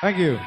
Thank you.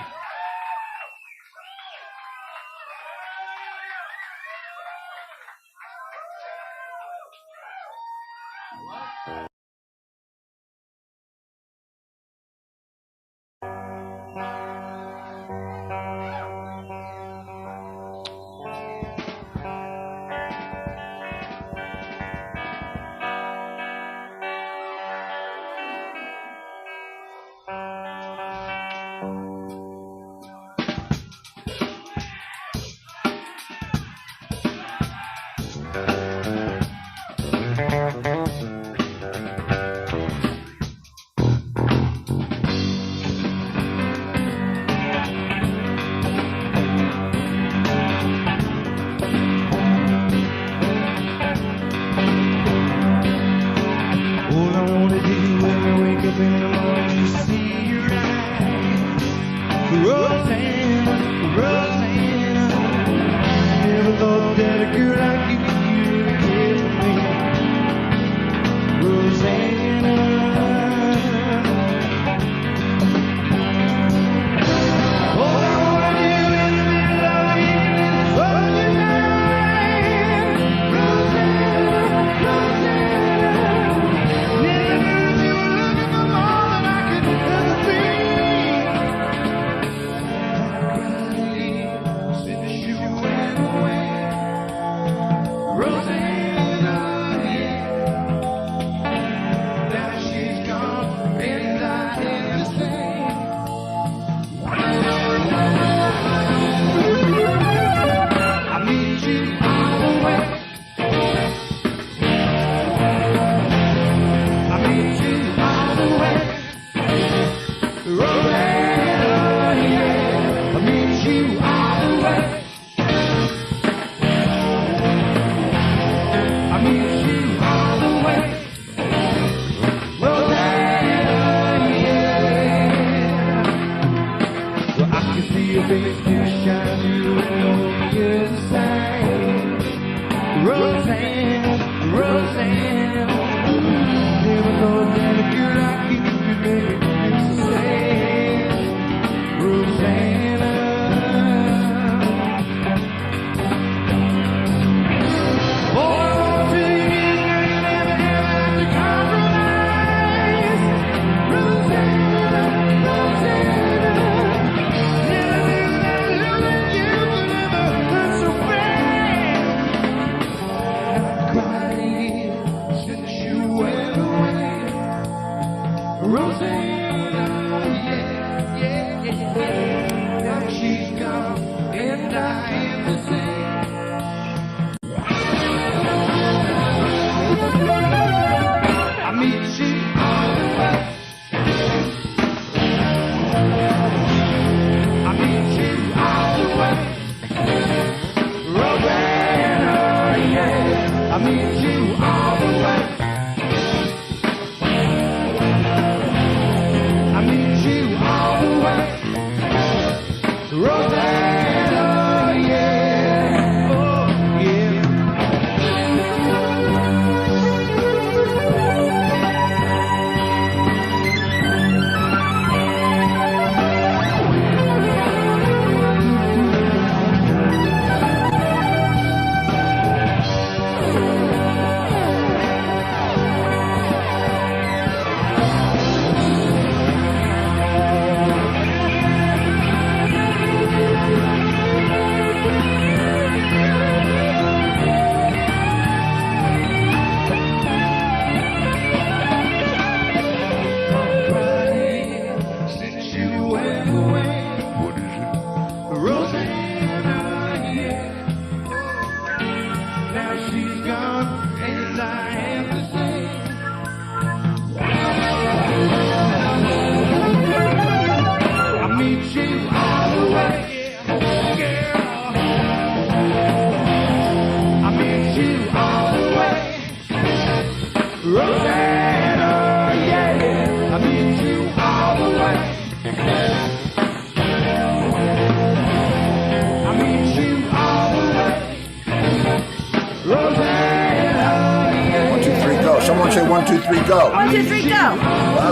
Someone say 1, 2, 3, go. 1, 2, 3, go.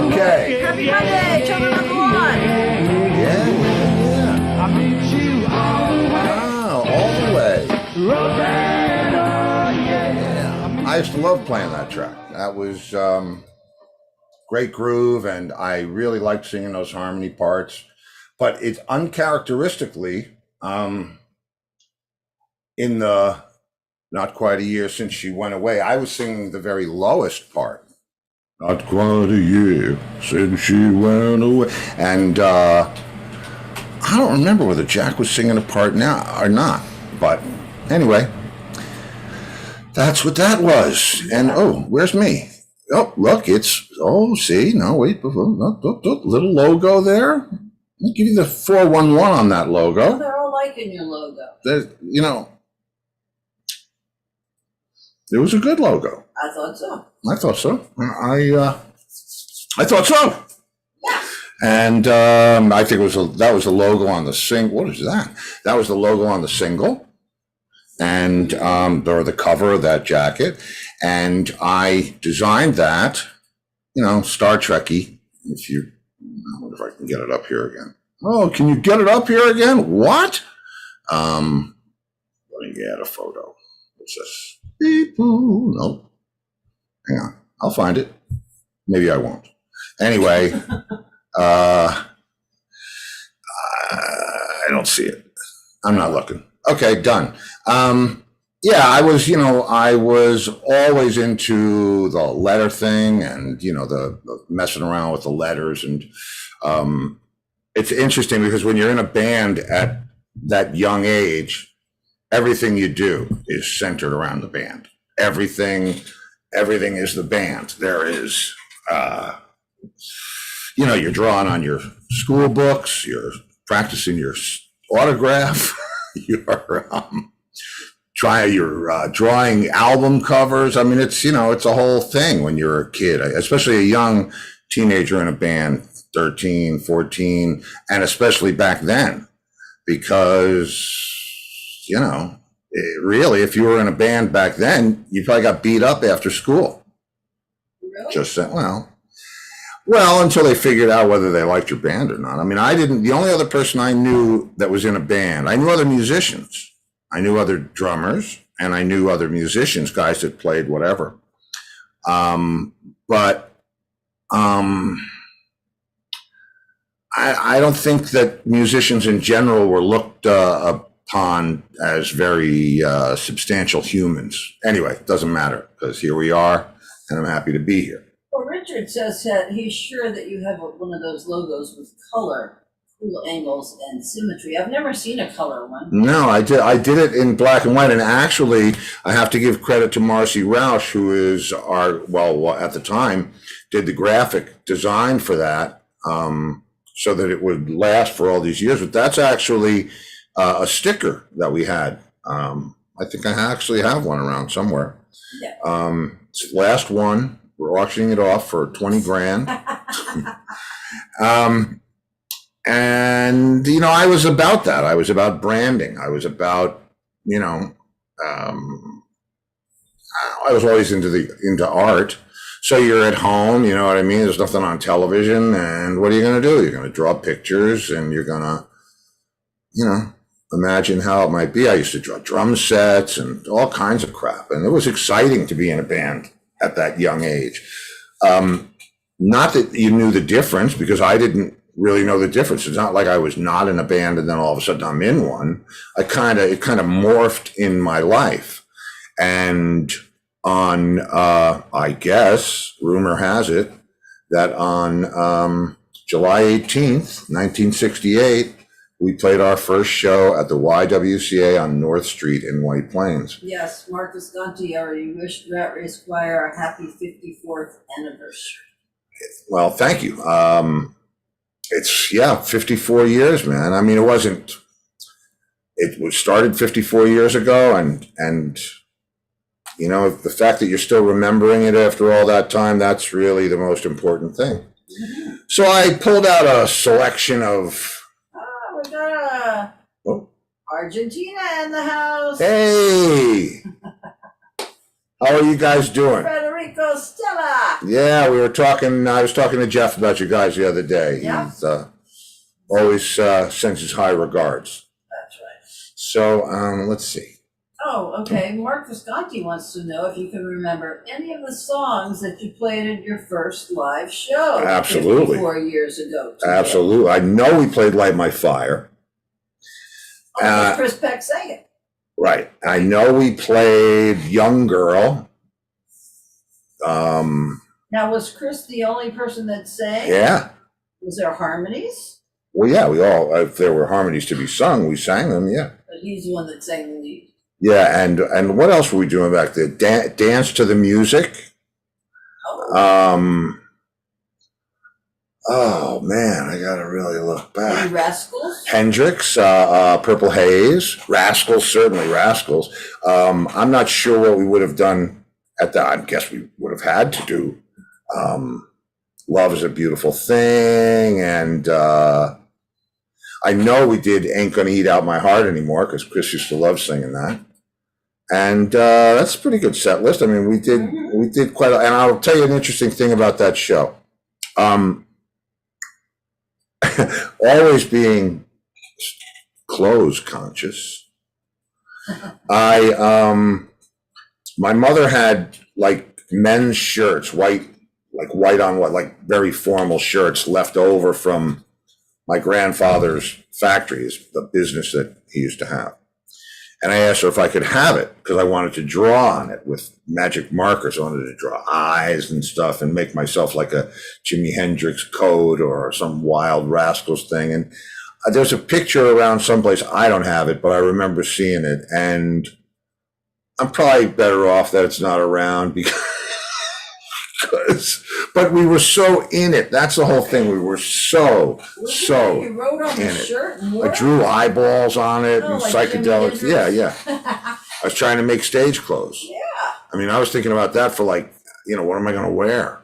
Okay. Happy Monday, children of the Lawn. Yeah. I meet you all the way. Oh, all the way. Rosanna, yeah. I used to love playing that track. That was great groove, and I really liked singing those harmony parts. But it's uncharacteristically, in the not quite a year since she went away, I was singing the very lowest part. Not quite a year since she went away. And I don't remember whether Jack was singing a part now or not. But anyway, that's what that was. And oh, where's me? Oh, look, it's, oh, see, no, wait, little logo there. I'll give you the 411 on that logo. Well, they're all liking your logo. You know, it was a good logo. I thought so. I thought so. I thought so. Yeah. And I think that was the logo on the single. What is that? That was the logo on the single, and or the cover of that jacket. And I designed that, you know, Star Trek-y. I wonder if I can get it up here again. Oh, can you get it up here again? What? Let me get a photo. What's this? No. Hang on. I'll find it. Maybe I won't. Anyway, I don't see it. I'm not looking. Okay, done. Yeah, I was always into the letter thing, and, you know, the messing around with the letters. And it's interesting because when you're in a band at that young age, everything you do is centered around the band. Everything is the band. There is, you know, you're drawing on your school books, you're practicing your autograph, you're drawing album covers. I mean, it's, you know, it's a whole thing when you're a kid, especially a young teenager in a band, 13, 14, and especially back then, because, you know, really, if you were in a band back then, you probably got beat up after school. Really? Just saying, well, until they figured out whether they liked your band or not. I mean, the only other person I knew that was in a band, I knew other musicians. I knew other drummers, and I knew other musicians, guys that played whatever. But I don't think that musicians in general were looked upon as very substantial humans. Anyway, it doesn't matter, because here we are, and I'm happy to be here. Well, Richard says that he's sure that you have one of those logos with color, cool angles, and symmetry. I've never seen a color one. No, I did it in black and white, and actually, I have to give credit to Marcy Roush, who is at the time, did the graphic design for that, so that it would last for all these years. But that's actually a sticker that we had. I think I actually have one around somewhere. Yeah. It's the last one. We're auctioning it off for 20 grand. And, you know, I was about that. I was about branding. I was about, you know, I was always into art. So you're at home, you know what I mean? There's nothing on television, and what are you going to do? You're going to draw pictures, and you're going to, you know, imagine how it might be. I used to draw drum sets and all kinds of crap, and it was exciting to be in a band at that young age. Not that you knew the difference, because I didn't really know the difference. It's not like I was not in a band and then all of a sudden I'm in one. It kind of morphed in my life. And on, I guess, rumor has it that on July 18th, 1968, we played our first show at the YWCA on North Street in White Plains. Yes, Marcus Gontieri wished Rat Race Choir a happy 54th anniversary. Well, thank you. It's 54 years, man. I mean, it was started 54 years ago, and you know, the fact that you're still remembering it after all that time, that's really the most important thing. Mm-hmm. So I pulled out a selection of... we got Argentina in the house. Hey! How are you guys doing? Federico Stella. Yeah, I was talking to Jeff about you guys the other day. Yeah. He's always sends his high regards. That's right. So let's see. Oh, okay. Mark Visconti wants to know if you can remember any of the songs that you played at your first live show. Absolutely. 54 years ago. Today. Absolutely. I know we played Light My Fire. Oh, Chris Peck sang it. Right. I know we played Young Girl. Now, was Chris the only person that sang? Yeah. Was there harmonies? Well, yeah, we all, if there were harmonies to be sung, we sang them, yeah. But he's the one that sang the lead. Yeah, and what else were we doing back there? Dance to the music. Oh. Oh man, I gotta really look back. Any Rascals? Hendrix, Purple Haze, Rascals, certainly Rascals. I'm not sure what we would have done at that. I guess we would have had to do Love Is a Beautiful Thing, and I know we did Ain't Gonna Eat Out My Heart Anymore, because Chris used to love singing that. And that's a pretty good set list. I mean, we did quite a, and I'll tell you an interesting thing about that show. Always being clothes conscious, my mother had like men's shirts, white on white, like very formal shirts left over from my grandfather's factories, the business that he used to have. And I asked her if I could have it because I wanted to draw on it with magic markers. I wanted to draw eyes and stuff and make myself like a Jimi Hendrix coat or some Wild Rascals thing. And there's a picture around someplace. I don't have it, but I remember seeing it. And I'm probably better off that it's not around because but we were so in it. That's the whole thing. We were so You wrote on the shirt and I drew eyeballs on it and like psychedelics. Yeah. I was trying to make stage clothes. Yeah. I mean, I was thinking about that for like, what am I going to wear?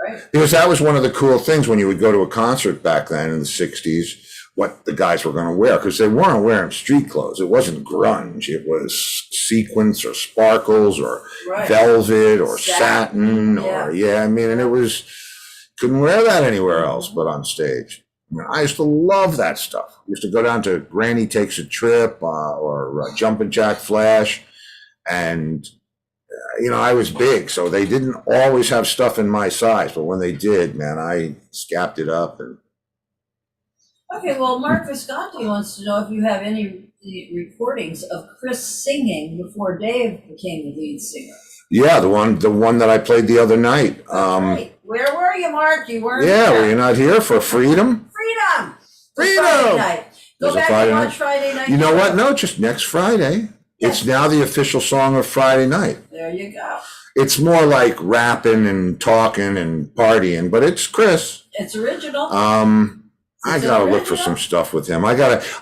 Right. Because that was one of the cool things when you would go to a concert back then in the 60s, what the guys were going to wear, because they weren't wearing street clothes. It wasn't grunge. It was sequins or sparkles or velvet or satin or, and it was, couldn't wear that anywhere else but on stage. I mean, I used to love that stuff. I used to go down to Granny Takes a Trip or Jumpin' Jack Flash. And, I was big, so they didn't always have stuff in my size. But when they did, man, I scapped it up. And okay, well, Mark Visconti wants to know if you have any recordings of Chris singing before Dave became the lead singer. Yeah, the one that I played the other night. Right. Where were you, Mark? You weren't Yeah, there. were you not here for Freedom? Freedom! Freedom! Night. Go back and watch Friday night. You know what? No, just next Friday. Yes. It's now the official song of Friday night. There you go. It's more like rapping and talking and partying, but it's Chris. It's original. I gotta look for some stuff with him. I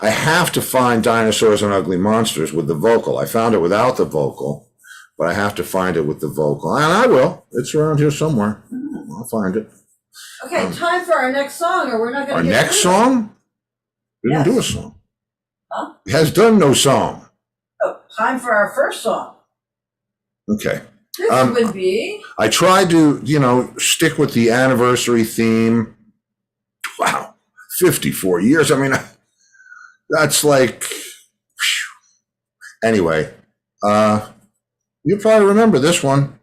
have to find Dinosaurs and Ugly Monsters with the vocal. I found it without the vocal, but I have to find it with the vocal. And I will. It's around here somewhere. I'll find it. Okay, time for our next song, or we're not going to get our next song? We didn't do a song. Huh? It has done no song. Oh, time for our first song. Okay. This would be? I tried to, stick with the anniversary theme. Wow. 54 years. I mean, that's like, anyway, you'll probably remember this one.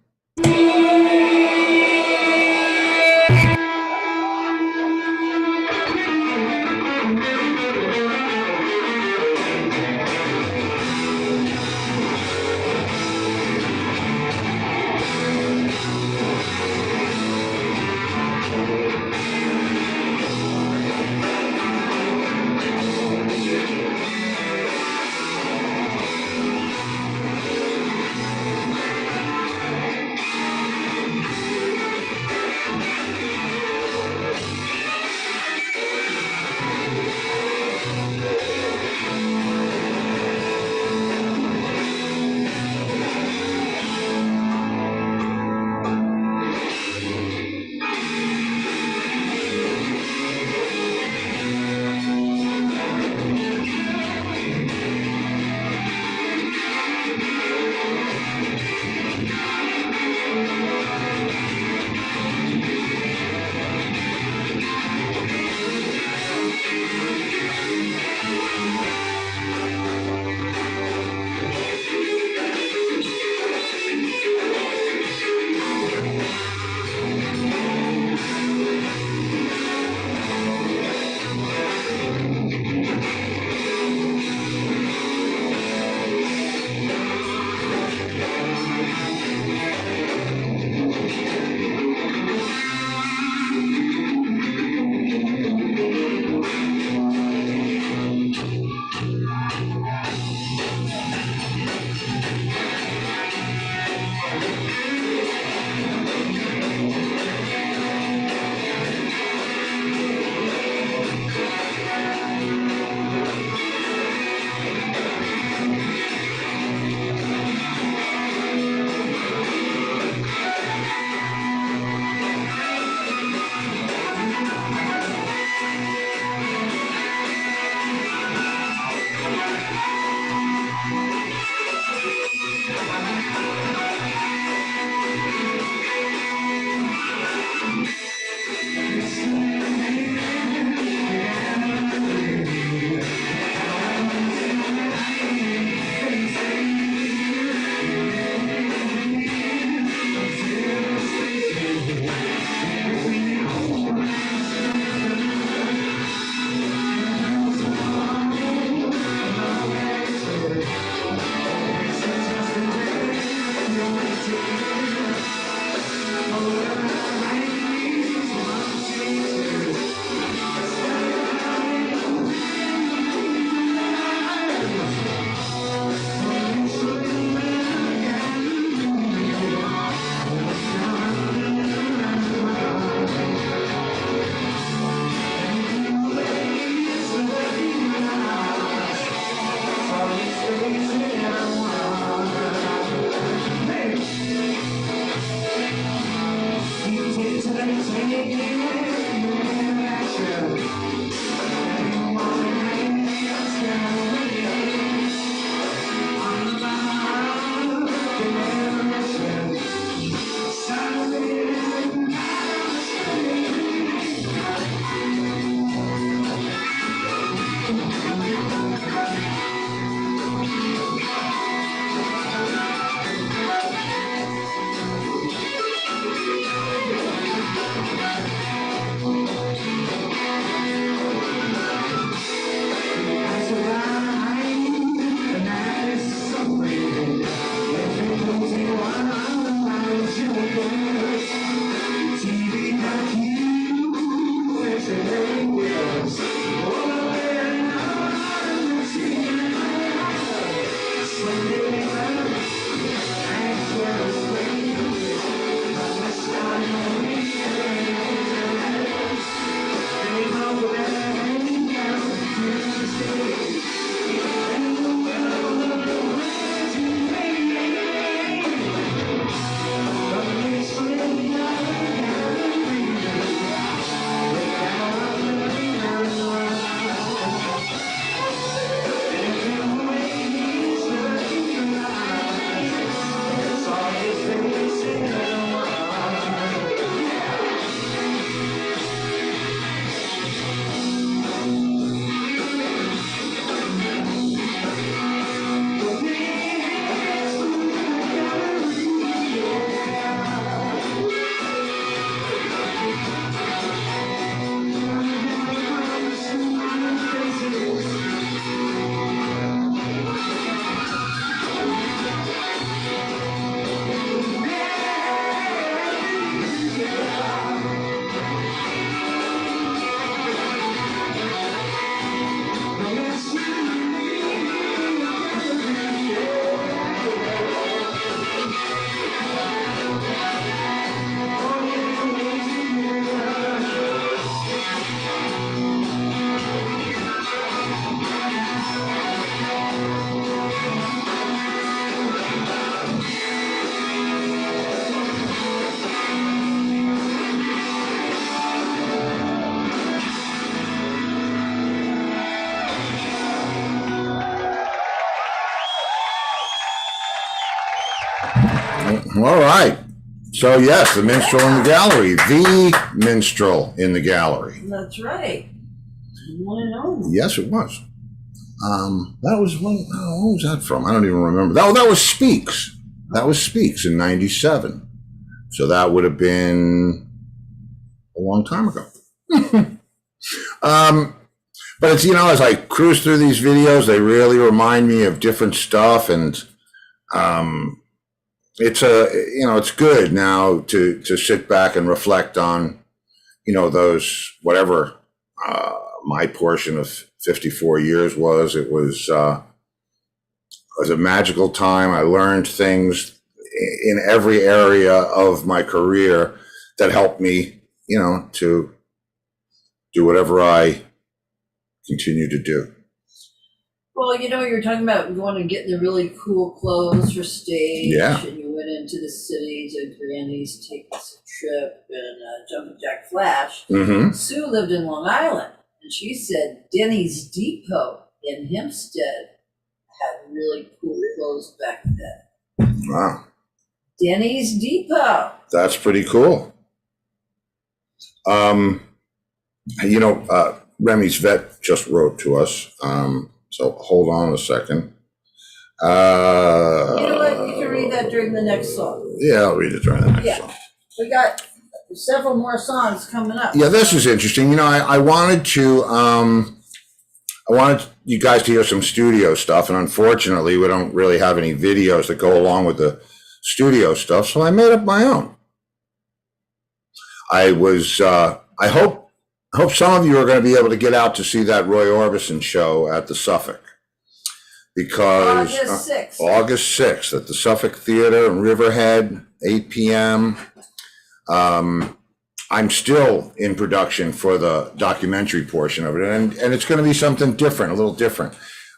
All right. So yes, the minstrel in the gallery, the minstrel in the gallery. That's right. One and only. Yes, it was. That was one. Oh, what was that from? I don't even remember. That was Speaks. That was Speaks in '97. So that would have been a long time ago. But it's, as I cruise through these videos, they really remind me of different stuff, and it's good now to sit back and reflect on, those, whatever my portion of 54 years was. It was a magical time. I learned things in every area of my career that helped me, to do whatever I continue to do. Well, you're talking about going and getting the really cool clothes for stage. Yeah. And you went into the city to Granny's, take us a trip, and Jumpin' Jack Flash. Mm-hmm. Sue lived in Long Island, and she said Denny's Depot in Hempstead had really cool clothes back then. Wow. Denny's Depot. That's pretty cool. Remy's vet just wrote to us. So hold on a second. You know what? You can read that during the next song. Yeah, I'll read it during the next song. We got several more songs coming up. Yeah, this is interesting. I wanted you guys to hear some studio stuff, and unfortunately, we don't really have any videos that go along with the studio stuff, so I made up my own. I hope some of you are going to be able to get out to see that Roy Orbison show at the Suffolk, because August 6th at the Suffolk Theater in Riverhead, 8 p.m. I'm still in production for the documentary portion of it, and it's going to be something different, a little different.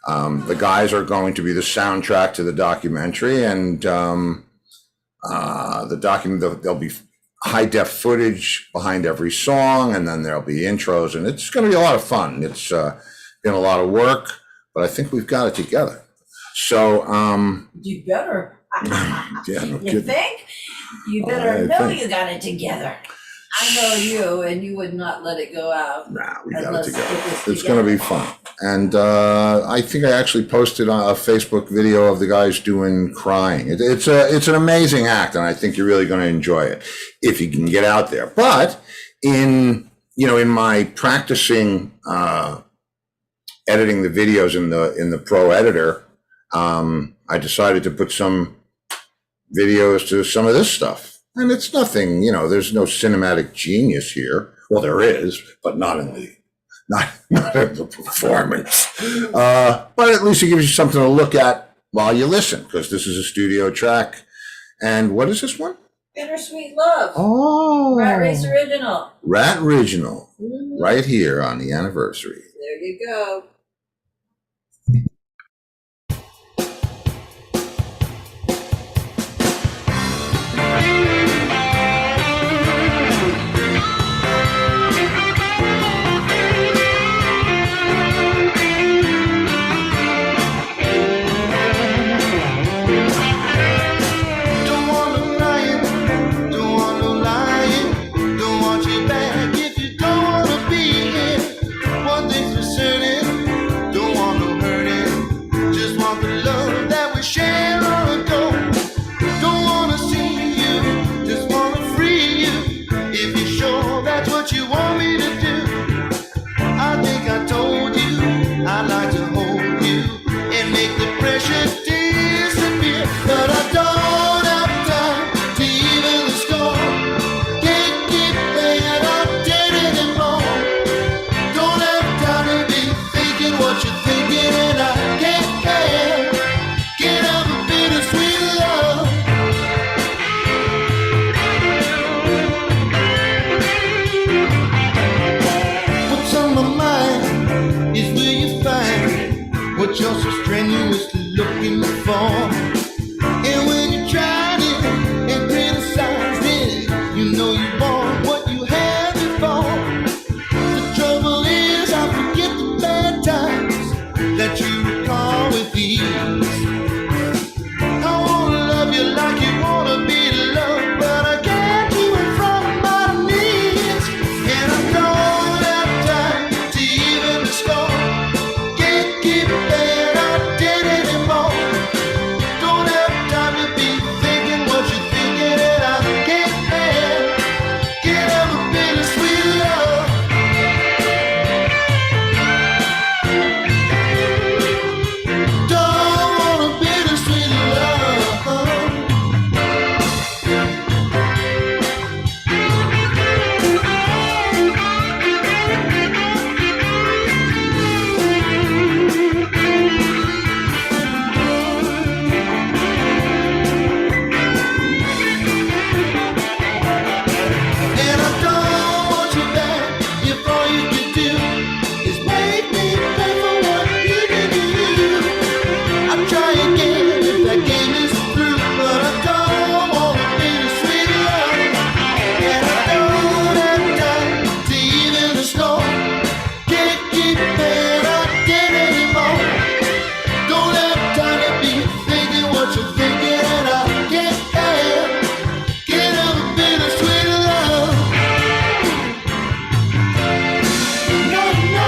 The guys are going to be the soundtrack to the documentary, and the document, they'll be high def footage behind every song, and then there'll be intros, and it's going to be a lot of fun. It's been a lot of work, but I think we've got it together. So, You better. yeah, no You kidding. think? You better I know think. you got it together. I know you, and you would not let it go out. Nah, we got it Unless together. it was It's going to be fun. And I think I actually posted a Facebook video of the guys doing crying. It's an amazing act, and I think you're really going to enjoy it if you can get out there. But in my practicing editing the videos in the Pro Editor, I decided to put some videos to some of this stuff. And it's nothing, there's no cinematic genius here. Well, there is, but not in the performance. But at least it gives you something to look at while you listen, because this is a studio track. And what is this one? Bittersweet Love. Oh, Rat Race Original. Rat Original, Mhm. right here on the anniversary. There you go. Don't want no crying, don't want no lying, don't want you back if you don't wanna be here. One thing's for certain, don't want no hurting, just want the love that we share long ago. Don't wanna see you, just wanna free you. If you're sure that's what you want me to do, I think I told you I'd like to hold you and make the pressure disappear, but I don't have time to even the score. Can't keep playing up dead anymore. Don't have time to be thinking what you're thinking, and I can't have a bittersweet love. What's on my mind is where you find what you're so strenuously looking for. And when you tried it and criticized it, you know you want what you had before. The trouble is I forget the bad times that you recall with ease. I wanna love you like you wanna be loved, but I can't do it from my knees. And I don't have time to even the score. Can't keep playing out dead anymore. Don't have time to be thinking what you're thinking, and I can't have a bittersweet love. Don't want a bittersweet love. And I don't want you back if all you can do is make me pay for what you did to you. I'll try again if that game is through, but I don't want a bittersweet love. And I don't have time to even the score. Can't keep paying out debt anymore. Don't have time to be thinking what you're thinking, and I can't have a bittersweet love. No, I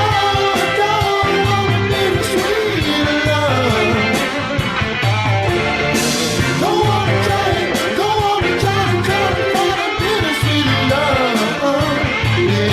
don't want a bittersweet love. Don't wanna try to find a bittersweet love. Yeah.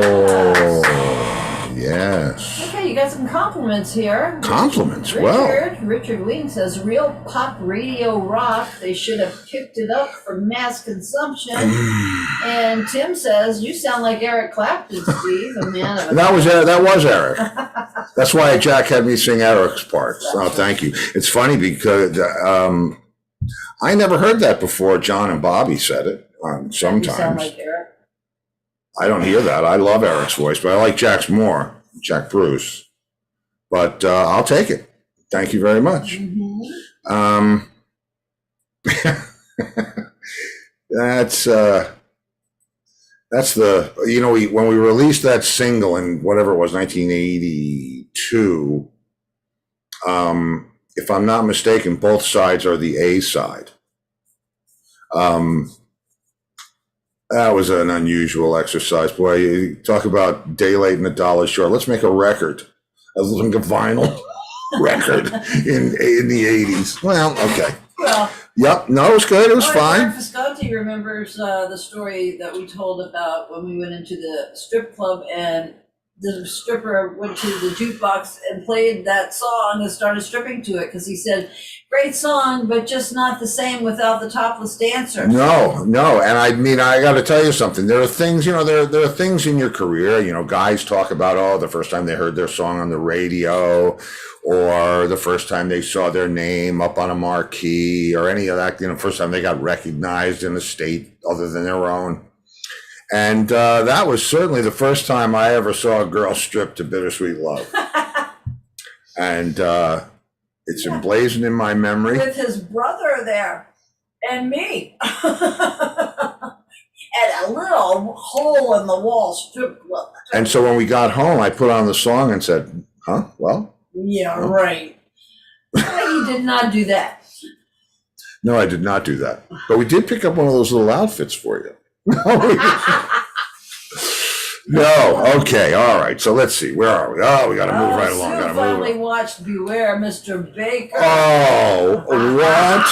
Oh, yes. Okay, you got some compliments here. Compliments. Well, Richard Wing says, real pop radio rock. They should have picked it up for mass consumption. And Tim says, you sound like Eric Clapton, Steve, a man of a that was Eric. That's why Jack had me sing Eric's parts. Oh, thank you. It's funny because I never heard that before. John and Bobby said it You sound sometimes. like Eric. I don't hear that. I love Eric's voice, but I like Jack's more, Jack Bruce. But I'll take it. Thank you very much. Mm-hmm. That's the, you know, when we released that single in whatever it was, 1982, if I'm not mistaken, both sides are the A side. That was an unusual exercise. Boy, you talk about day late and a dollar short. Let's make a record, like a vinyl record in the 80s. Well, okay. Well, Yep. No, it was good. It was fine. Mark Visconti remembers the story that we told about when we went into the strip club and the stripper went to the jukebox and played that song and started stripping to it because he said, great song, but just not the same without the topless dancer. No. And I mean, I got to tell you something. There are things, you know, there are things in your career, you know, guys talk about, oh, the first time they heard their song on the radio or the first time they saw their name up on a marquee or any of that, you know, first time they got recognized in a state other than their own. And that was certainly the first time I ever saw a girl strip to Bittersweet Love. And it's emblazoned in my memory. With his brother there and me. And a little hole in the wall strip club. And so when we got home, I put on the song and said, huh, well? Yeah, right. You did not do that. No, I did not do that. But we did pick up one of those little outfits for you. No, okay, all right. So let's see. Where are we? Oh, we got to move right along. Sue finally watched Beware, Mr. Baker. Oh, what?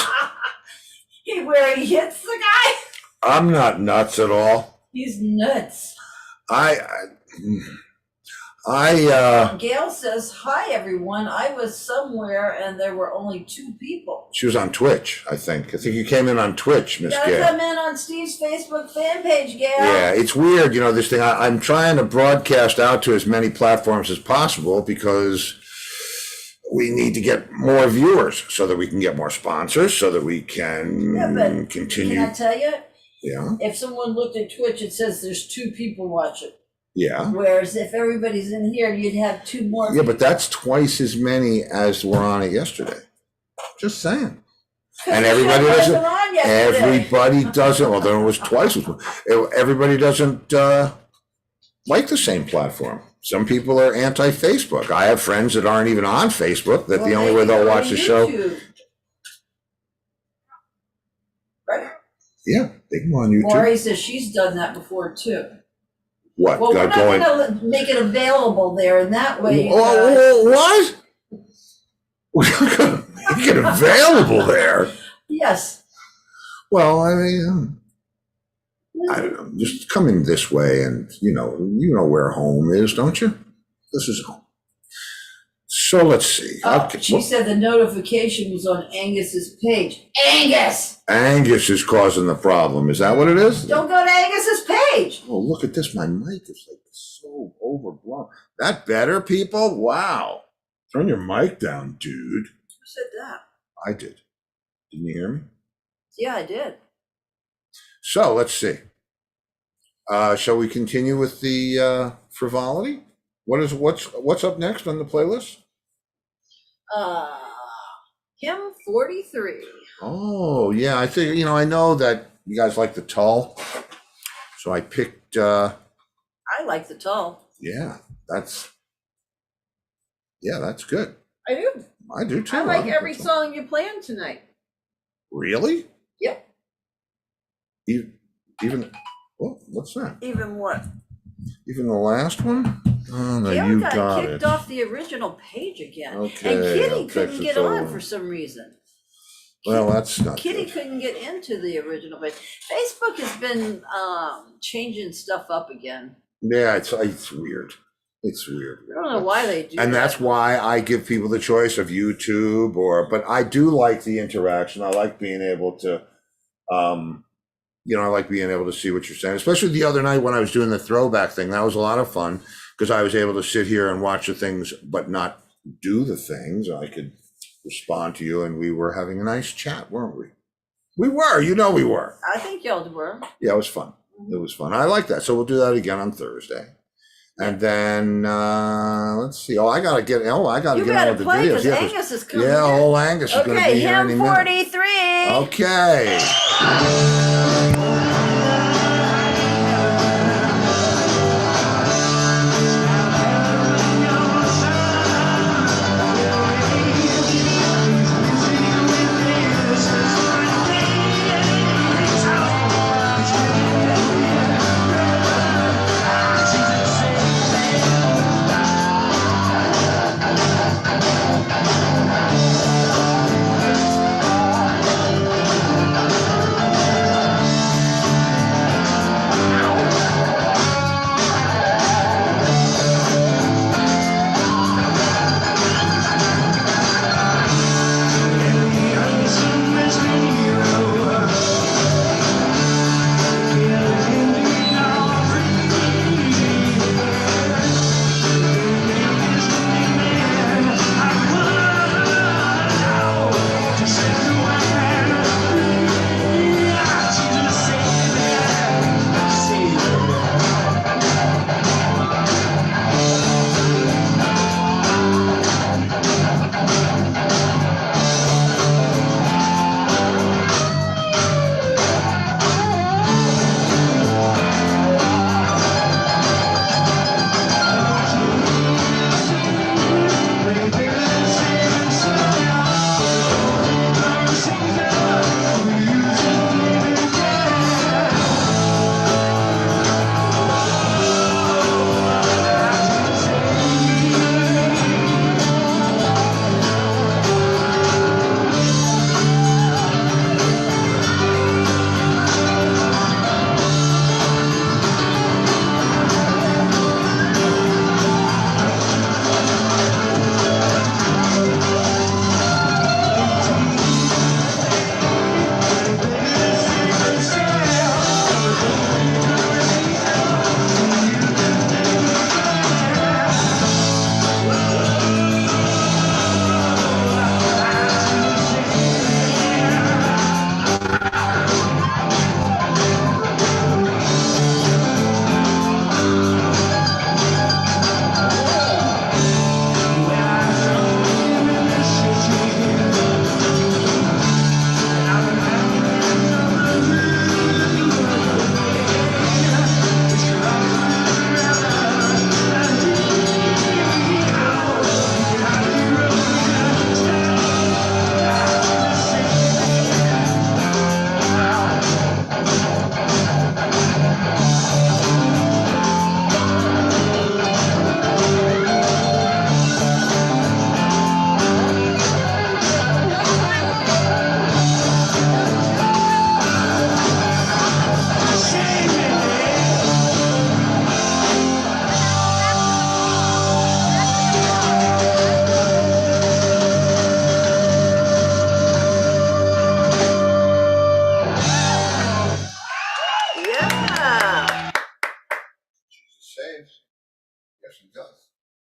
Where he hits the guy? I'm not nuts at all. He's nuts. Gail says, hi, everyone. I was somewhere and there were only 2 people. She was on Twitch, I think. I think you came in on Twitch, Miss Gail. Gotta come in on Steve's Facebook fan page, Gail. Yeah, it's weird, you know, this thing. I'm trying to broadcast out to as many platforms as possible because we need to get more viewers so that we can get more sponsors, so that we can continue. Can I tell you? Yeah. If someone looked at Twitch, it says there's 2 people watching. Yeah. Whereas if everybody's in here, you'd have 2 more. Yeah, but that's twice as many as were on it yesterday. Just saying. And everybody doesn't. Everybody doesn't. Well, then it was twice as much. Everybody doesn't like the same platform. Some people are anti-Facebook. I have friends that aren't even on Facebook. That the only way they'll watch the show. Right. Yeah, they can go on YouTube. Lori says she's done that before too. What? Well, we're not going to make it available there, and that way. What? We're not going to make it available there. Yes. Well, I mean, I don't know. Just come in this way, and you know where home is, don't you? This is home. So let's see. Okay. She said the notification was on Angus's page. Angus is causing the problem. Is that what it is? Don't go to Angus's page. Oh, look at this. My mic is like so overblown. That better, people? Wow. Turn your mic down, dude. Who said that? I did. Didn't you hear me? Yeah, I did. So let's see. Shall we continue with the frivolity? What's up next on the playlist? Kim 43. Oh yeah, I think I know that you guys like the Tull, so I picked. I like the Tull. Yeah, that's good. I do. I do too. I like every song you playing tonight. Really? Yep. Even what's that? Even what? Even the last one? Oh no, Gail you got got kicked it. off the original page again. Okay, and Kitty I'll couldn't text get it on over. for some reason. Well, that's not Kitty good. couldn't get into the original page. Facebook has been changing stuff up again. Yeah, it's weird. It's weird. I don't know why they do And that. that's why I give people the choice of YouTube but I do like the interaction. I like being able to, I like being able to see what you're saying, especially the other night when I was doing the throwback thing. That was a lot of fun because I was able to sit here and watch the things, but not do the things. I could respond to you and we were having a nice chat, weren't we? We were, we were. I think y'all were. Yeah, it was fun. It was fun. I like that. So we'll do that again on Thursday. And then let's see. I gotta get on with the play videos. Yeah, Angus is coming. Yeah, old Angus is going to be here any minute. Okay, hymn 43. Okay.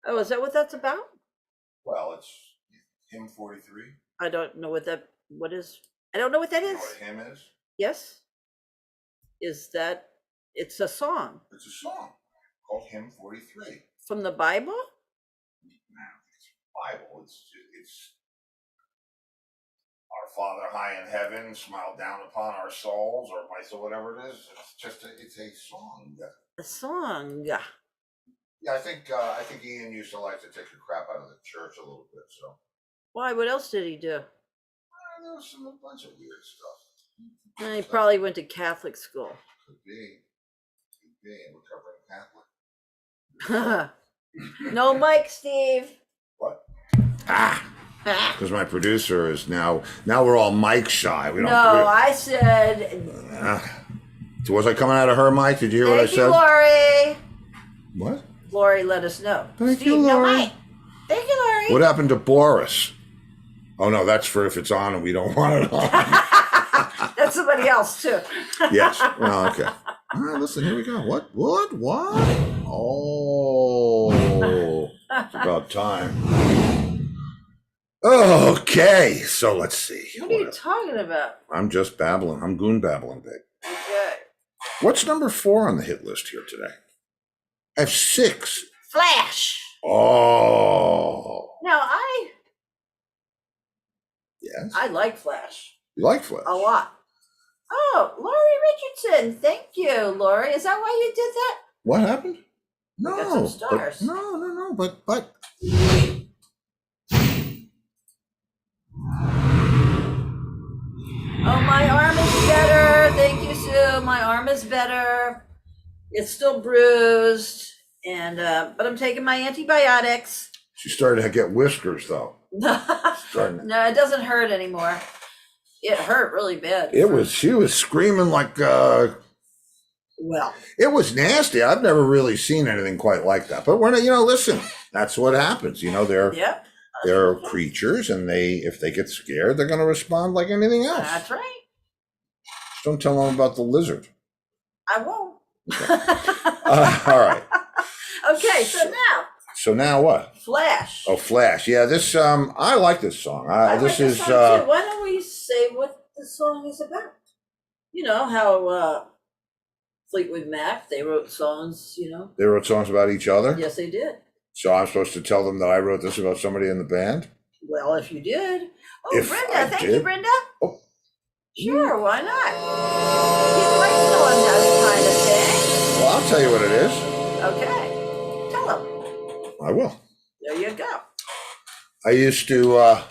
Oh, is that what that's about? Well, it's hymn 43. I don't know what that is. I don't know what that is. You know what a hymn is? Yes. Is that it's a song? It's a song called Hymn 43. From the Bible? No, it's Bible. It's Our Father high in heaven, smile down upon our souls, or whatever it is. It's a song. A song. Yeah, I think Ian used to like to take a crap out of the church a little bit. So why? What else did he do? There was a bunch of weird stuff. He probably went to Catholic school. Could be recovering Catholic. No mic, Steve. What? Because my producer is now we're all mic shy. I said. Was I coming out of her mic? Did you hear what I said? Thank you, Lori. What? Lori let us know. Thank you, Lori. No mic. Thank you, Lori. What happened to Boris? Oh no, that's for if it's on and we don't want it on. That's somebody else too. Yes. Well, okay. All right, listen, here we go. What? Oh, it's about time. Okay, so let's see. What are you talking about? I'm just babbling. I'm goon babbling, babe. Okay. What's number 4 on the hit list here today? I have 6. Flash. Oh. Now, Yes. I like Flash. You like Flash? A lot. Oh, Laurie Richardson. Thank you, Laurie. Is that why you did that? What happened? We No. got some stars. No. But. Oh, my arm is better. Thank you, Sue. My arm is better. It's still bruised, and but I'm taking my antibiotics. She started to get whiskers, though. No, it doesn't hurt anymore. It hurt really bad. She was screaming like, well, it was nasty. I've never really seen anything quite like that. But listen, that's what happens. yep. They're creatures, and if they get scared, they're going to respond like anything else. That's right. Just don't tell them about the lizard. I won't. All right. Okay, So now what? Flash. Oh, Flash. Yeah, this I like this song. I this like is song too. Why don't we say what the song is about? You know how Fleetwood Mac, they wrote songs, They wrote songs about each other? Yes, they did. So I'm supposed to tell them that I wrote this about somebody in the band? Well, if you did. Oh, If Brenda, I thank did. you, Brenda. Oh. Sure, why not? He's writing on that kind of thing. Well, I'll tell you what it is. Okay, tell him. I will. There you go. I used to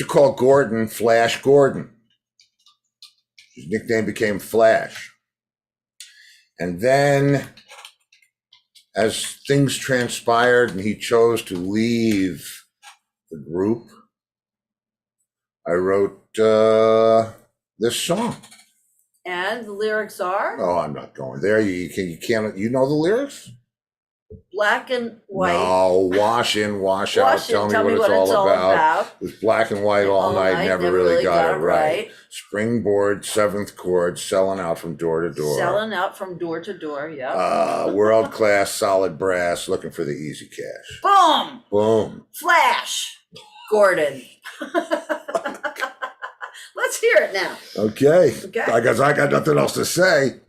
call Gordon Flash Gordon. His nickname became Flash. And then, as things transpired and he chose to leave the group, I wrote this song. And the lyrics are Oh, I'm not going there. You can't. You know the lyrics? black and white. No, wash in, wash out. Wash in, Tell me what it's all about. It was black and white all night. Never really got it right. Springboard, 7th chord, selling out from door to door. Selling out from door to door. Yeah. World class, solid brass, looking for the easy cash. Boom. Boom. Flash. Gordon. Let's hear it now. Okay. I guess I got nothing else to say.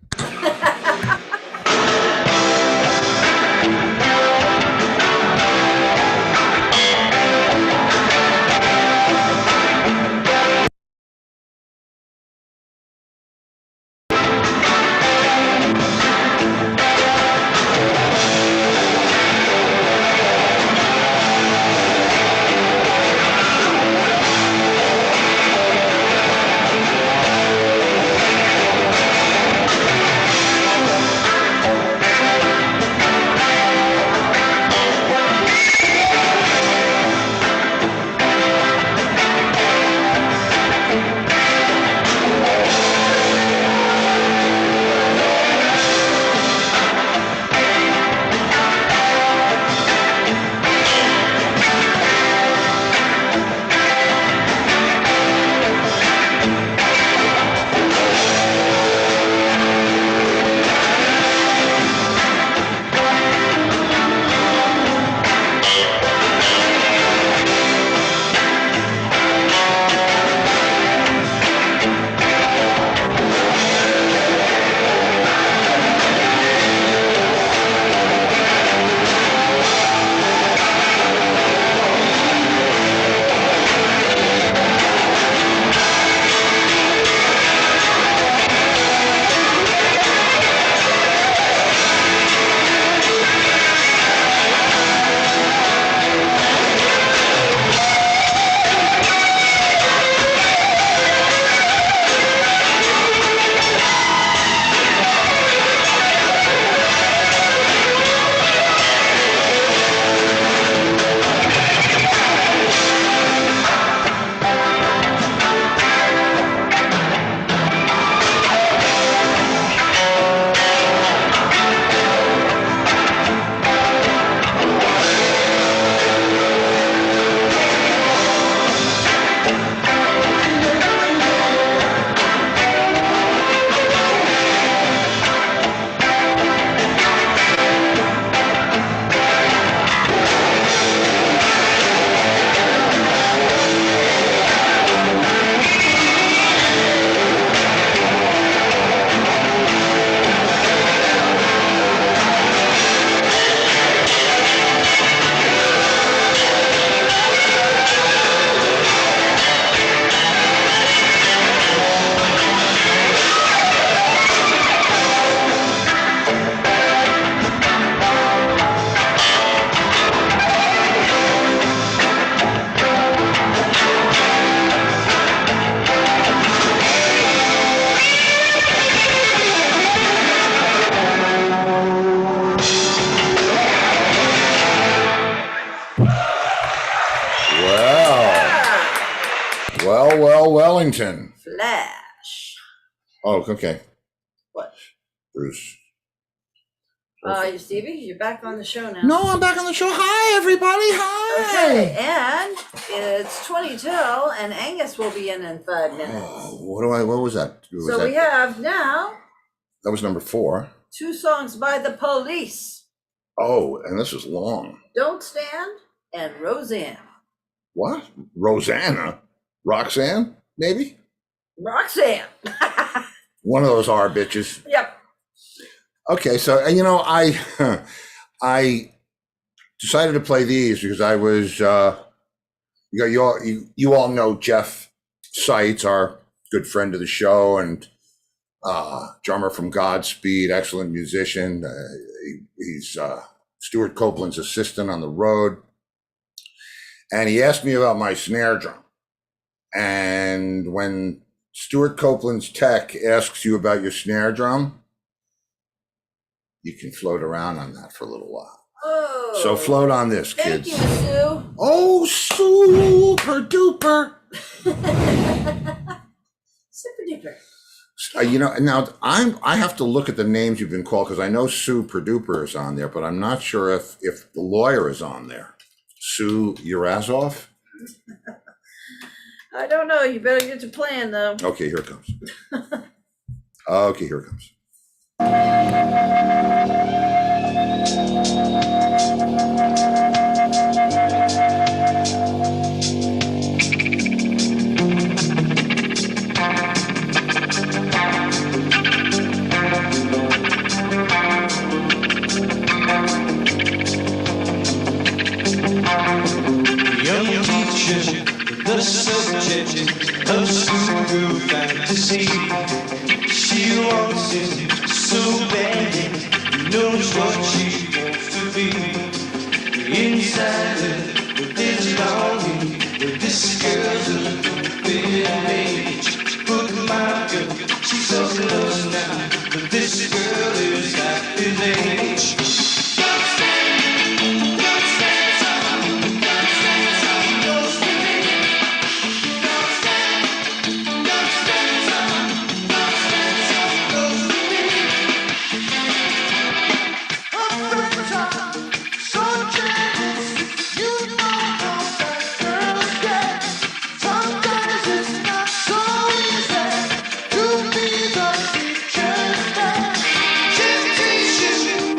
Wellington. Flash. Oh, okay. What? Bruce. Stevie, you're back on the show now. No, I'm back on the show. Hi, everybody. Hi. Okay, and it's 20 till, and Angus will be in 5 minutes. Oh, what was that? We have now. That was number 4. 2 songs by the Police. Oh, and this is long. Don't Stand and Roseanne. What? Rosanna? Roxanne? Maybe? Roxanne. One of those R bitches. Yep. Okay, so I decided to play these because I was you all know Jeff Seitz, our good friend of the show, and drummer from Godspeed, excellent musician. He's Stuart Copeland's assistant on the road, and he asked me about my snare drum. And when Stuart Copeland's tech asks you about your snare drum, you can float around on that for a little while. Oh. So float on this, kids. Thank you, Sue. Oh, super duper. Super duper. Now I have to look at the names you've been called because I know Sue Perduper is on there, but I'm not sure if the lawyer is on there. Sue Urazoff? I don't know. You better get to playing, though. Okay, here it comes. Okay, here it comes. Young teacher, the subject of some girl fantasy. She wants it so badly, knows what she wants to be. Inside her, there's longing, this girl's a little bit of age. But my girl, she's so close now, but this girl is half his age. Temptation,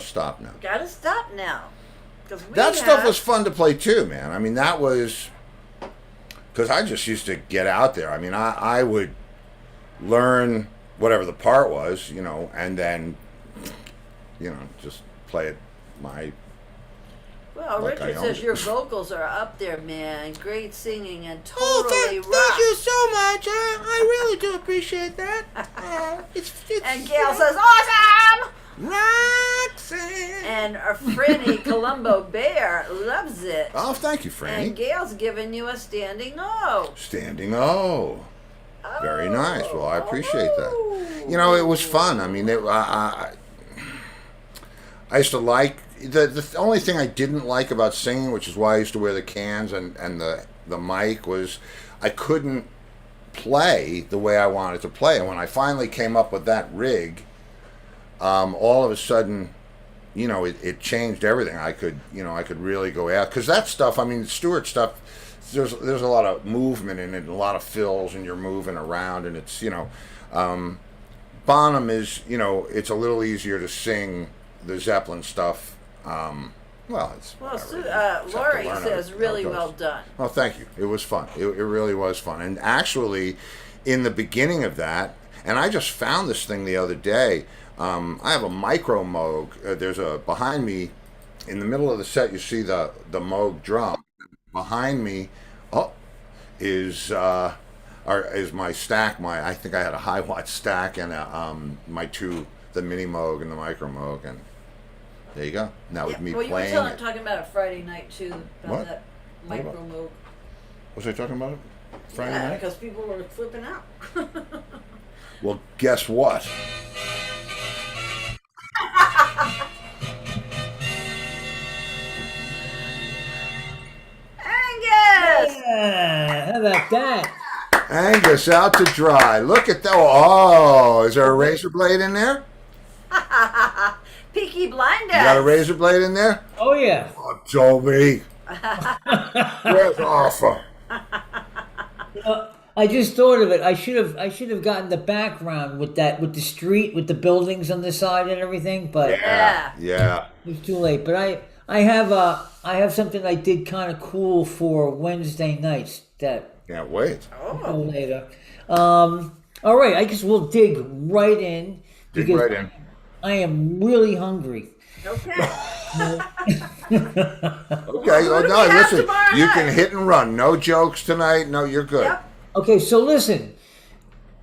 stop now. Gotta stop now. That stuff was fun to play too, man. I mean, that was because I just used to get out there. I mean, I would learn whatever the part was, you know, and then, you know, just play it Well, like Richard I says owned your it. vocals are up there, man. Great singing and totally Oh, rock. thank you so much. I really do appreciate that. It's And Gail says, awesome! Roxanne. And our Franny Columbo Bear loves it. Oh, thank you, And Franny. Gail's giving you a standing O. Standing O. Very nice. Well, I appreciate that. Oh. You know, it was fun. I mean, I used to like the only thing I didn't like about singing, which is why I used to wear the cans and the mic, was I couldn't play the way I wanted to play. And when I finally came up with that rig, all of a sudden, you know, it changed everything. I could really go out, because that stuff, I mean, Stewart stuff, there's a lot of movement in it, and a lot of fills, and you're moving around, and it's, you know, Bonham is, you know, it's a little easier to sing the Zeppelin stuff. Well, it's whatever. Laurie Learn says, how it really goes. well done. Oh, thank you. It was fun. It really was fun. And actually, in the beginning of that, and I just found this thing the other day. I have a micro Moog. There's a behind me, in the middle of the set. You see the Moog drum. Behind me, is my stack. I think I had a high watt stack and the mini Moog and the micro Moog, and there you go. Now with me well, playing. you were talking about it Friday night too, about What? that What micro about? move. Was I talking about it Friday Yeah, night? because people were flipping out. Well, guess what? Angus! Yeah, how about that? Angus out to dry. Look at that. Oh, is there a razor blade in there? Peaky Blinders. You got a razor blade in there? Oh yeah. Oh, Toby. Where's Arthur? I just thought of it. I should have gotten the background with the street, with the buildings on the side and everything, but Yeah. Yeah. it was too late. But I have something I did kind of cool for Wednesday nights that Can't wait. I'll later. All right, I guess we'll dig right in Dig because right in. I am really hungry. Okay. Okay. Oh, do no, we have listen. tomorrow You night? can hit and run. No jokes tonight. No, you're good. Yep. Okay, so listen,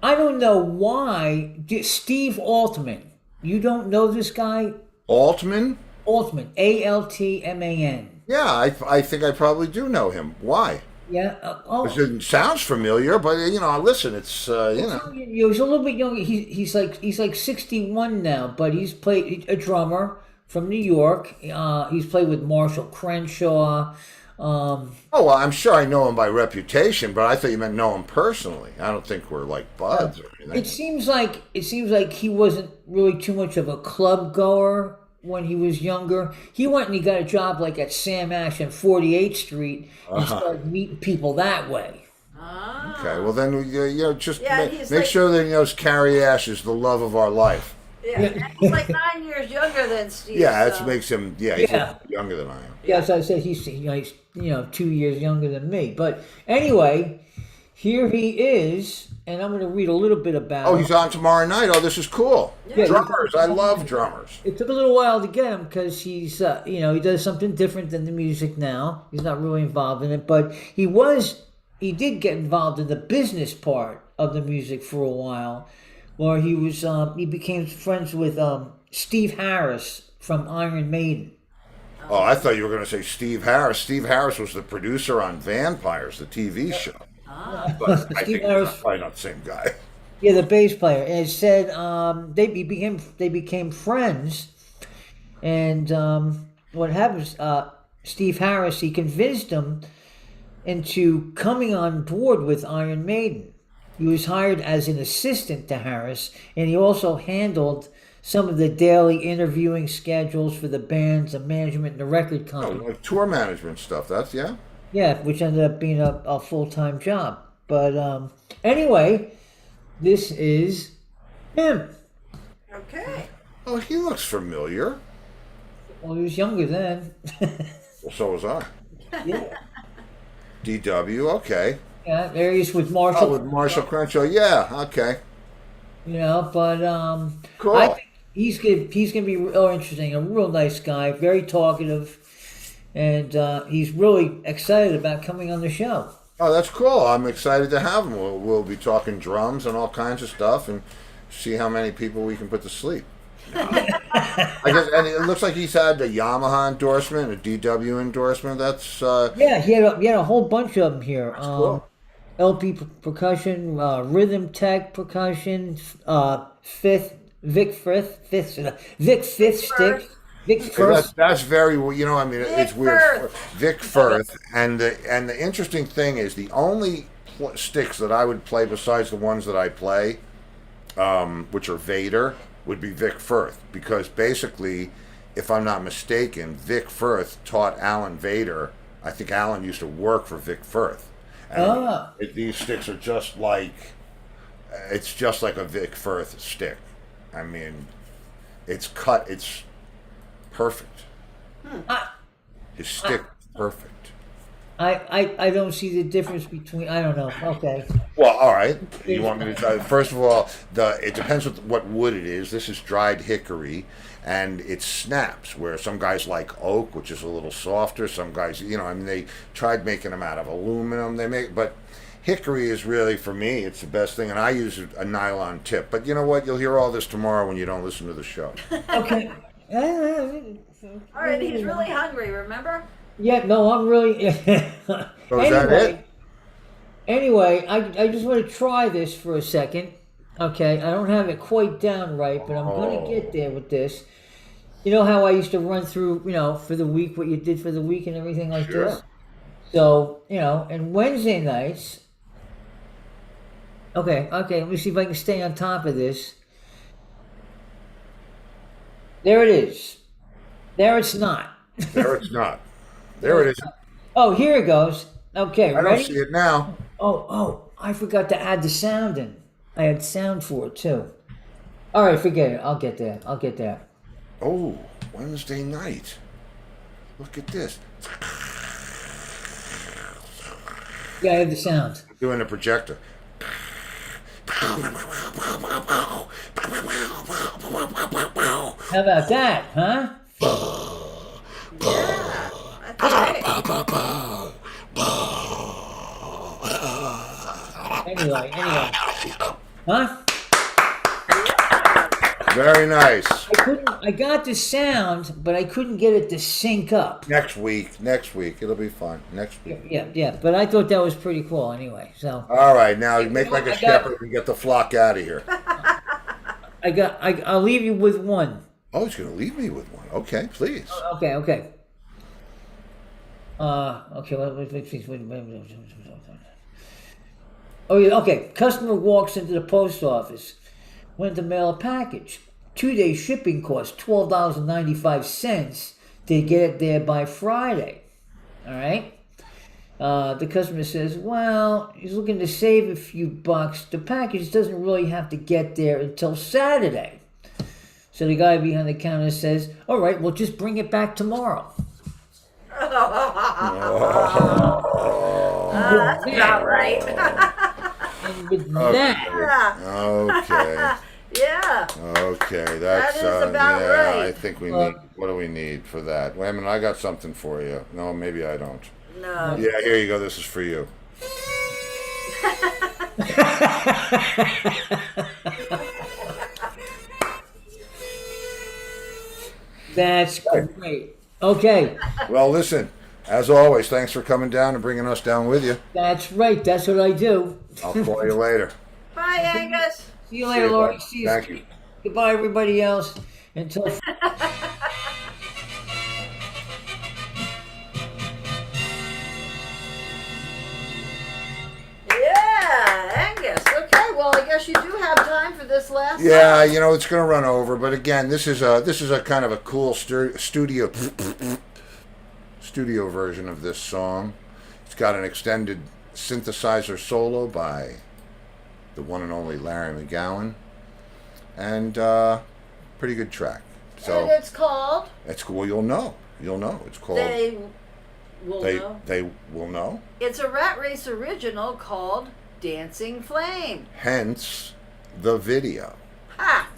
I don't know why Steve Altman. You don't know this guy? Altman? Altman, Altman. Yeah, I think I probably do know him. Why? Yeah. It sounds familiar, but you know, listen, it's you know. He's a little bit younger. He's like 61 now, but he's played a drummer from New York. He's played with Marshall Crenshaw. Oh well, I'm sure I know him by reputation, but I thought you meant know him personally. I don't think we're like buds or anything. It seems like he wasn't really too much of a club goer when he was younger. He went and he got a job like at Sam Ash on 48th Street and started meeting people that way. Okay, well then you know just Yeah, make he's like- sure that he knows Carrie Ash is the love of our life. Yeah. And he's like 9 years younger than Steve. Yeah, that so. makes him. Yeah, he's Yeah. younger than I am. Yeah, so I said he's 2 years younger than me. But anyway, here he is, and I'm going to read a little bit about Oh, him. he's on tomorrow night. Oh, this is cool. Yeah. Drummers, I love drummers. It took a little while to get him because he's, he does something different than the music now. He's not really involved in it, but he did get involved in the business part of the music for a while, where he became friends with Steve Harris from Iron Maiden. Oh, I thought you were going to say Steve Harris. Steve Harris was the producer on Vampires, the TV show. But I think Harris- he's probably not the same guy. Yeah, the bass player. And it said they became friends, and what happens? Steve Harris, he convinced him into coming on board with Iron Maiden. He was hired as an assistant to Harris, and he also handled some of the daily interviewing schedules for the bands, the management, and the record Oh, company. like tour management stuff. That's yeah. Yeah, which ended up being a full-time job. But anyway, this is him. Okay. Oh, he looks familiar. Well, he was younger then. Well, so was I. Yeah. DW, okay. Yeah, there he is with Oh, Marshall. with Marshall Crenshaw, yeah, okay. But I Cool. think he's gonna be real interesting. A real nice guy, very talkative, and he's really excited about coming on the show. Oh, that's cool. I'm excited to have him. We'll be talking drums and all kinds of stuff and see how many people we can put to sleep. I guess, and it looks like he's had a Yamaha endorsement, a DW endorsement. That's Yeah, he had a whole bunch of them here. cool. LP percussion, rhythm tech percussion, fifth Vic fifth stick, Vic So first. that's very I mean it's Vic weird. Firth. Vic Firth, and the interesting thing is the only sticks that I would play besides the ones that I play, which are Vader, would be Vic Firth because basically, if I'm not mistaken, Vic Firth taught Alan Vader. I think Alan used to work for Vic Firth. And Ah, these sticks are just like it's just like a Vic Firth stick. I mean, it's cut. It's perfect. I, His stick is perfect. I don't see the difference between. I don't know. Okay. Well, all right. You want me to try? First of all, it depends what wood it is. This is dried hickory, and it snaps. Where some guys like oak, which is a little softer. Some guys, I mean, they tried making them out of aluminum. But hickory is really for me. It's the best thing, and I use a nylon tip. But you know what? You'll hear all this tomorrow when you don't listen to the show. Okay. All right, he's really hungry, remember? Yeah. No, I'm really. So is that it? Anyway, I just want to try this for a second. Okay, I don't have it quite down right, but I'm gonna get there with this. You know how I used to run through, for the week, what you did for the week and everything like Sure. this. So, and Wednesday nights. Okay, let me see if I can stay on top of this. There it is. There it's not. There it's not. There it is. Oh, here it goes. Okay, I don't ready? see it now. Oh, I forgot to add the sound in. I had sound for it too. All right, forget it. I'll get there. Oh, Wednesday night. Look at this. Yeah, I have the sound. Doing a projector. How about that, huh? That's great. Anyway. Huh? Very nice. I got the sound, but I couldn't get it to sync up. Next week, it'll be fun. Next week. Yeah, but I thought that was pretty cool anyway. So All right, now you make like I a got- shepherd and get the flock out of here. I'll leave you with one. Oh, he's going to leave me with one. Okay, please. Okay. Okay. Oh yeah. Okay. Customer walks into the post office. Went to mail a package. 2-day shipping cost $12.95 to get it there by Friday. All right. The customer says, well, he's looking to save a few bucks. The package doesn't really have to get there until Saturday. So the guy behind the counter says, all right, well, just bring it back tomorrow. That's about right. And with that, Okay. Yeah. Okay, that's That is about yeah. right. I think we need. What do we need for that? Wait a minute, I got something for you. No, maybe I don't. No. Yeah, here you go. This is for you. that's great. Okay, Well, listen. As always, thanks for coming down and bringing us down with you. that's right. That's what I do. I'll call you later. Bye, Angus. See you later, Lori. bud. See you. Thank you. Goodbye, everybody else. Until. Yeah, Angus. Okay, well, I guess you do have time for this last Yeah, song. it's going to run over, but again, this is a kind of a cool studio version of this song. It's got an extended synthesizer solo by the one and only Larry McGowan, and pretty good track. So And it's called it's cool. You'll know. You'll know. It's called. They Will Know. They will know. It's a Rat Race original called Dancing Flame. Hence the video. Ha!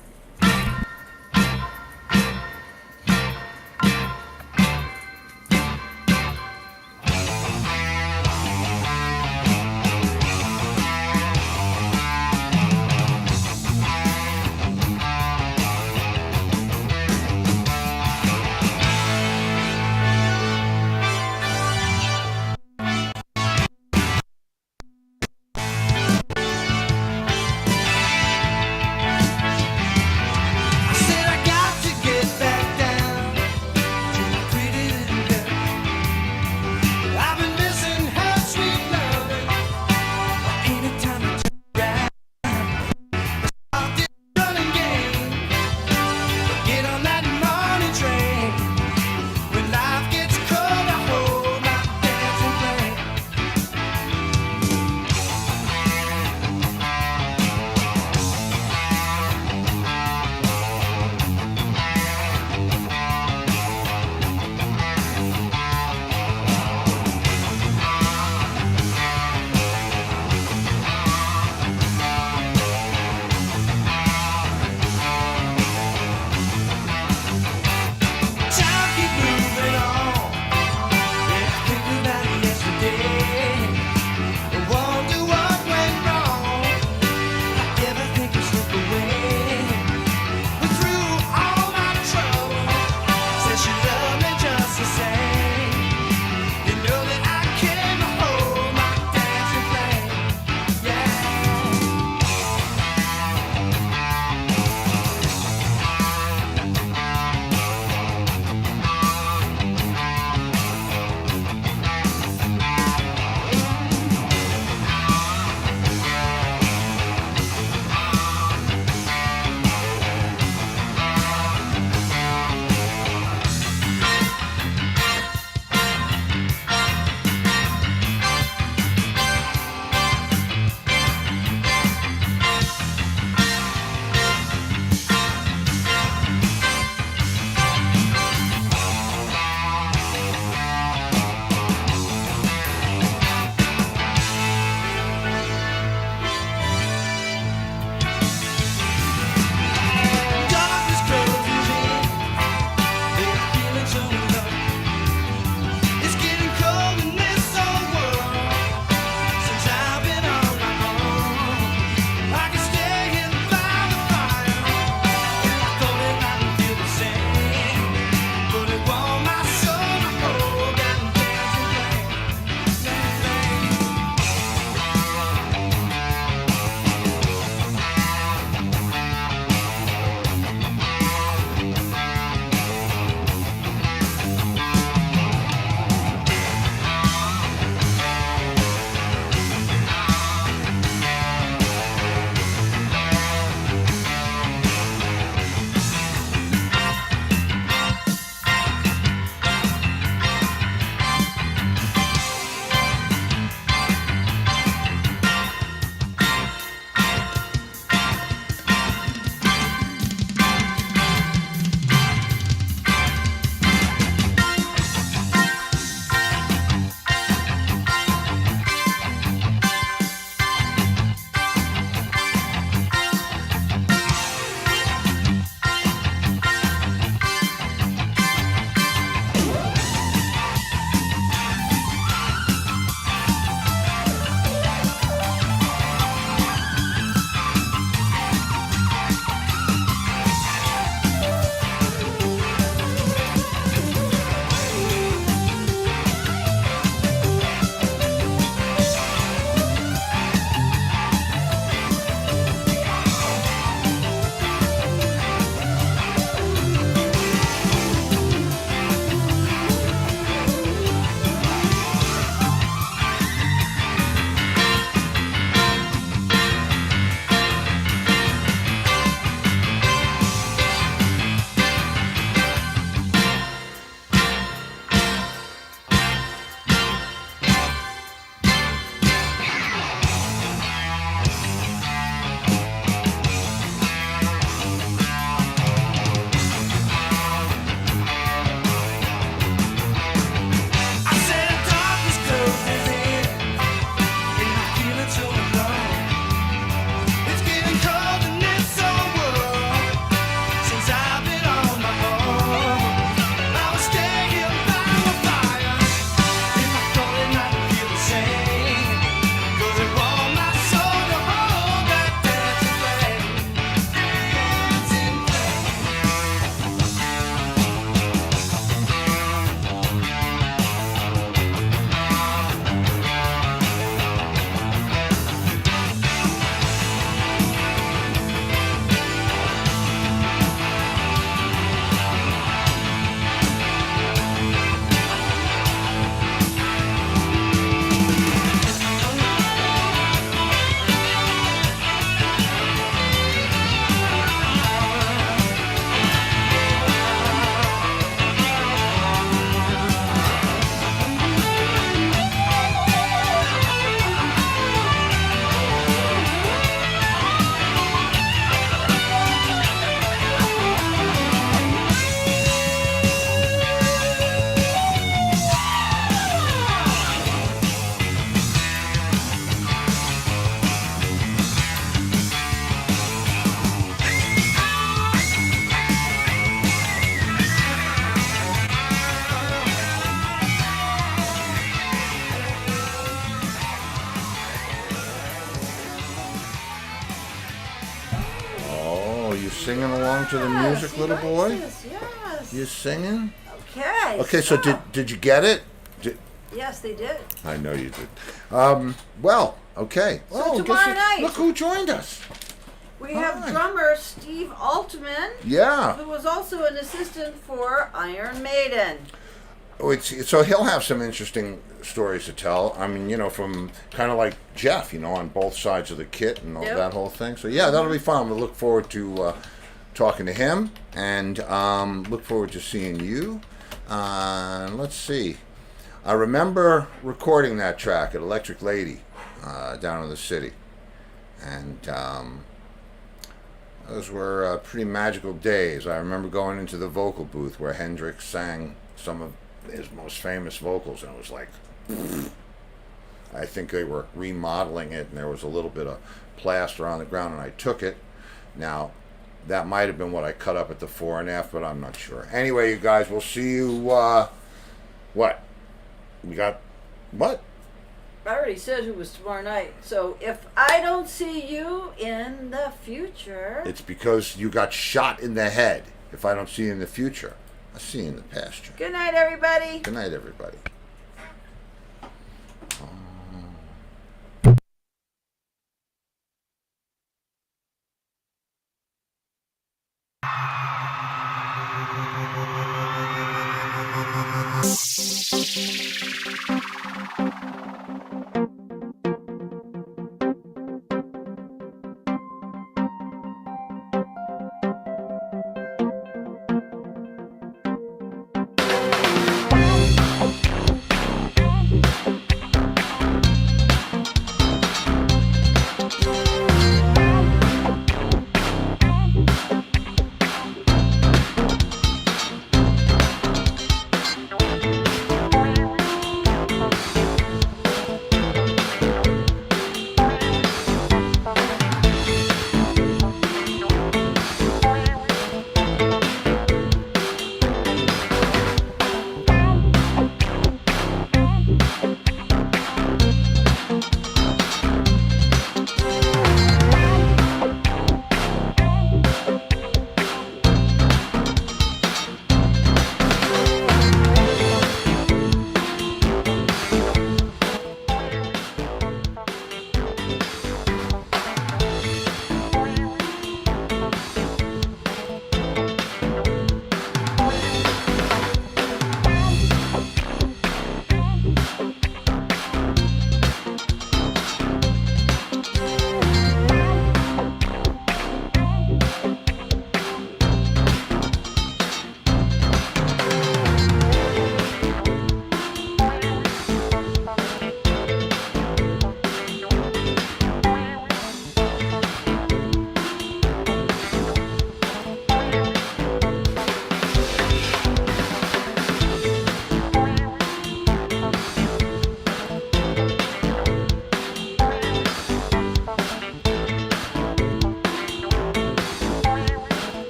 singing along to the music, little boy? Yes. You singing? Okay. Okay, so did you get it? Yes, they did. I know you did. Well, okay. So tomorrow night. Look who joined us. We have Hi. drummer Steve Altman, Yeah. who was also an assistant for Iron Maiden. So he'll have some interesting stories to tell. I mean, from kind of like Jeff, on both sides of the kit and all that whole thing. So yeah, that'll be fun. We'll look forward to talking to him, and look forward to seeing you. Let's see. I remember recording that track at Electric Lady down in the city, and those were pretty magical days. I remember going into the vocal booth where Hendrix sang some of his most famous vocals, and it was like, I think they were remodeling it, and there was a little bit of plaster on the ground, and I took it. Now, that might have been what I cut up at the 4.5, but I'm not sure. Anyway, you guys, we'll see you, what? We got, what? I already said who was tomorrow night. So if I don't see you in the future... It's because you got shot in the head. If I don't see you in the future, I'll see you in the pasture. Good night, everybody. Good night, everybody.